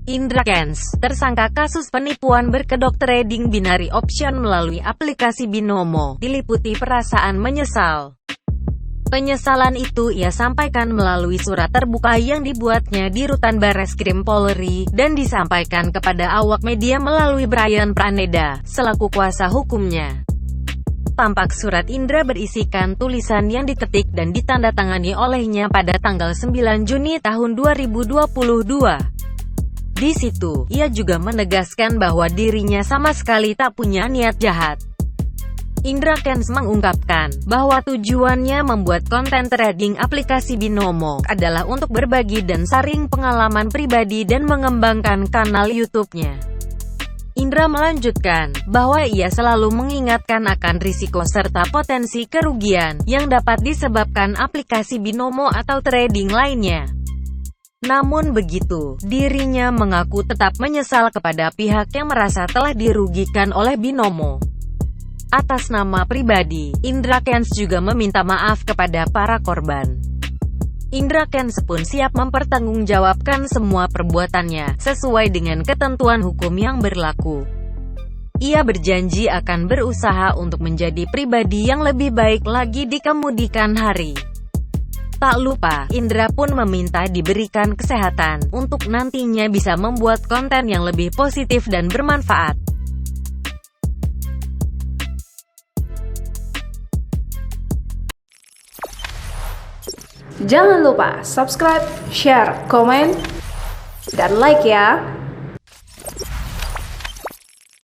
Indra Kents, tersangka kasus penipuan berkedok trading binary option melalui aplikasi Binomo, diliputi perasaan menyesal. Penyesalan itu ia sampaikan melalui surat terbuka yang dibuatnya di Rutan Bareskrim Polri, dan disampaikan kepada awak media melalui Brian Praneda, selaku kuasa hukumnya. Tampak surat Indra berisikan tulisan yang diketik dan ditandatangani olehnya pada tanggal 9 Juni tahun 2022. Di situ, ia juga menegaskan bahwa dirinya sama sekali tak punya niat jahat. Indra Kents mengungkapkan bahwa tujuannya membuat konten trading aplikasi Binomo adalah untuk berbagi dan sharing pengalaman pribadi dan mengembangkan kanal YouTube-nya. Indra melanjutkan bahwa ia selalu mengingatkan akan risiko serta potensi kerugian yang dapat disebabkan aplikasi Binomo atau trading lainnya. Namun begitu, dirinya mengaku tetap menyesal kepada pihak yang merasa telah dirugikan oleh Binomo. Atas nama pribadi, Indra Kents juga meminta maaf kepada para korban. Indra Kents pun siap mempertanggungjawabkan semua perbuatannya, sesuai dengan ketentuan hukum yang berlaku. Ia berjanji akan berusaha untuk menjadi pribadi yang lebih baik lagi di kemudian hari. Tak lupa, Indra pun meminta diberikan kesehatan, untuk nantinya bisa membuat konten yang lebih positif dan bermanfaat. Jangan lupa subscribe, share, komen, dan like ya!